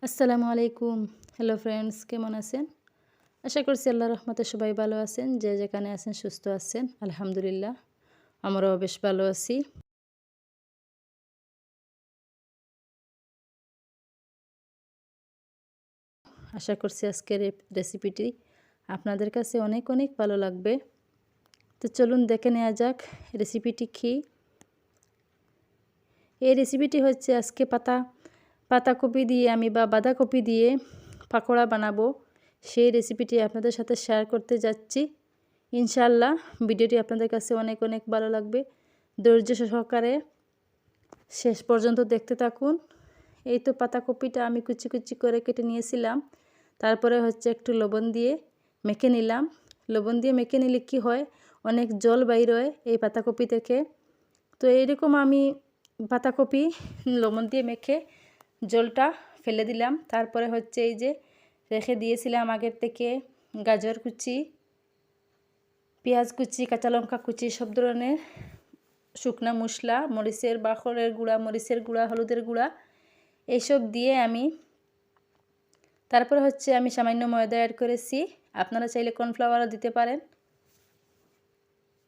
আসসালামু আলাইকুম। Hello friends, কেমন আছেন? আশা করছি আল্লাহর রহমতে সবাই ভালো আছেন। যে যেখানে আছেন সুস্থ আছেন, আলহামদুলিল্লাহ। আমরাও বেশ ভালো আছি। আশা করছি আজকের এই রেসিপিটি আপনাদের কাছে অনেক অনেক ভালো লাগবে। তো চলুন দেখে নেওয়া যাক রেসিপিটি কী। এই রেসিপিটি হচ্ছে আজকে পাতাকপি দিয়ে আমি বা বাঁধাকপি দিয়ে পাকোড়া বানাবো। সেই রেসিপিটি আপনাদের সাথে শেয়ার করতে যাচ্ছি। ইনশাআল্লাহ ভিডিওটি আপনাদের কাছে অনেক অনেক ভালো লাগবে। ধৈর্য সহকারে শেষ পর্যন্ত দেখতে থাকুন। এই তো পাতাকপিটা আমি কুচি কুচি করে কেটে নিয়েছিলাম। তারপরে হচ্ছে একটু লবণ দিয়ে মেখে নিলাম। লবণ দিয়ে মেখে নিলে কি হয়, অনেক জল বাইর হয় এই পাতাকপি থেকে। তো এইরকম আমি পাতাকপি লবণ দিয়ে মেখে জলটা ফেলে দিলাম। তারপরে হচ্ছে এই যে রেখে দিয়েছিলাম আগের থেকে গাজর কুচি, পেঁয়াজ কুচি, কাঁচা লঙ্কা কুচি, সব ধরনের শুকনা মশলা, মরিচের বাখরের গুঁড়া, মরিচের গুঁড়া, হলুদের গুঁড়া এইসব দিয়ে আমি তারপরে হচ্ছে আমি সামান্য ময়দা অ্যাড করেছি। আপনারা চাইলে কর্নফ্লাওয়ারও দিতে পারেন।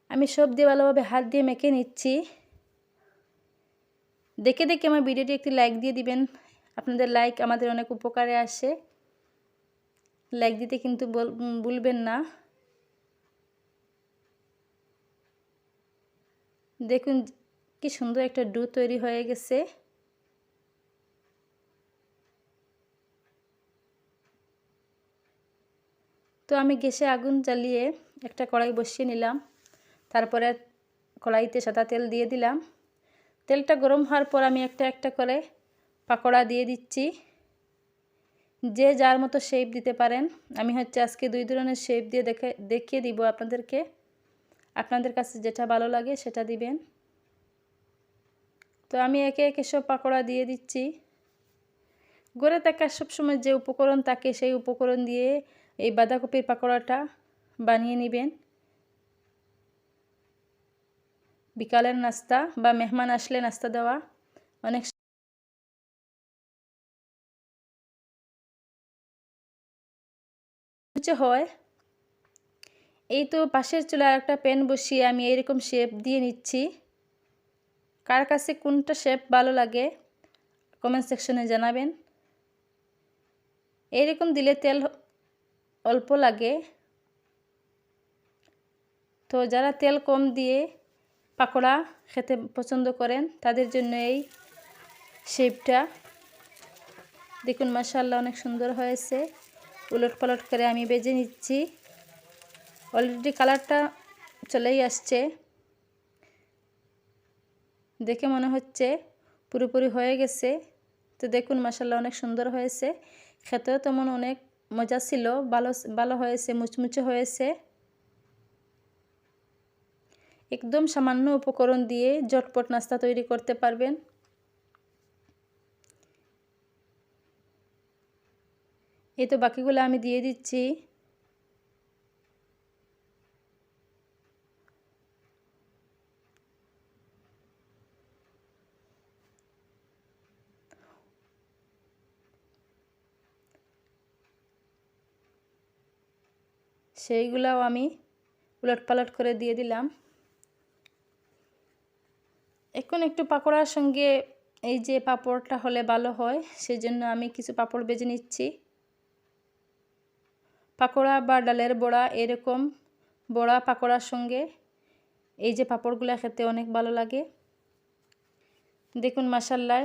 আমি সব দিয়ে ভালোভাবে হাত দিয়ে মেখে নিচ্ছি। দেখে দেখে আমার ভিডিওটি একটি লাইক দিয়ে দিবেন। আপনাদের লাইক আমাদের অনেক উপকারে আসে। লাইক দিতে কিন্তু ভুলবেন না। দেখুন কি সুন্দর একটা ডো তৈরি হয়ে গেছে। তো আমি গ্যাসে আগুন জ্বালিয়ে একটা কড়াই বসিয়ে নিলাম। তারপরে কড়াইতে সাদা তেল দিয়ে দিলাম। তেলটা গরম হওয়ার পর আমি একটা একটা করে পাকোড়া দিয়ে দিচ্ছি। যে যার মতো শেপ দিতে পারেন। আমি হচ্ছে আজকে দুই ধরনের শেপ দিয়ে দেখিয়ে দিব আপনাদেরকে। আপনাদের কাছে যেটা ভালো লাগে সেটা দিবেন। তো আমি একে একে সব পাকোড়া দিয়ে দিচ্ছি। ঘরে থাকা সবসময় যে উপকরণ থাকে সেই উপকরণ দিয়ে এই বাঁধাকপির পাকোড়াটা বানিয়ে নেবেন। বিকালের নাস্তা বা মেহমান আসলে নাস্তা দেওয়া অনেক হয়। এই তো পাশের চুলায় একটা প্যান বসিয়ে আমি এইরকম শেপ দিয়ে নিচ্ছি। কার কাছে কোনটা শেপ ভালো লাগে কমেন্ট সেকশনে জানাবেন। এইরকম দিলে তেল অল্প লাগে। তো যারা তেল কম দিয়ে পাকোড়া খেতে পছন্দ করেন তাদের জন্য এই শেপটা। দেখুন মাশাআল্লাহ অনেক সুন্দর হয়েছে। উলট পালট করে আমি ভেজে নিচ্ছি। অলরেডি কালারটা চলেই আসছে। দেখে মনে হচ্ছে পুরোপুরি হয়ে গেছে। তো দেখুন মাশাআল্লাহ অনেক সুন্দর হয়েছে। খেতেও তেমন অনেক মজা ছিল, ভালো হয়েছে, মুচমুচে হয়েছে। একদম সামান্য উপকরণ দিয়ে ঝটপট নাস্তা তৈরি করতে পারবেন। এই তো বাকিগুলো আমি দিয়ে দিচ্ছি। সেইগুলাও আমি উলটপালট করে দিয়ে দিলাম। এখন একটু পাকোড়ার সঙ্গে এই যে পাঁপড়টা হলে ভালো হয়, সেজন্য আমি কিছু পাঁপড় ভেজে নিচ্ছি। পাকোড়া বা ডালের বড়া, এরকম বড়া পাকোড়ার সঙ্গে এই যে পাঁপড়গুলো খেতে অনেক ভালো লাগে। দেখুন মাশাআল্লাহ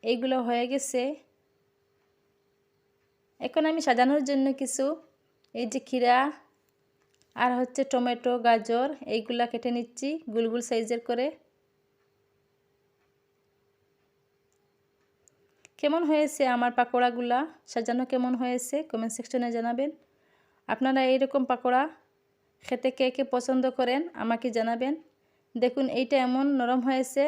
এইগুলো হয়ে গেছে। এখন আমি সাজানোর জন্য কিছু এই যে খিরা আর হচ্ছে টমেটো, গাজর এইগুলা কেটে নিচ্ছি গোল গোল সাইজের করে। কেমন হয়েছে আমার পাকোড়াগুলা সাজানো, কেমন হয়েছে কমেন্ট সেকশনে জানাবেন। আপনারা এইরকম পাকোড়া খেতে কে কে পছন্দ করেন আমাকে জানাবেন। দেখুন এইটা এমন নরম হয়েছে।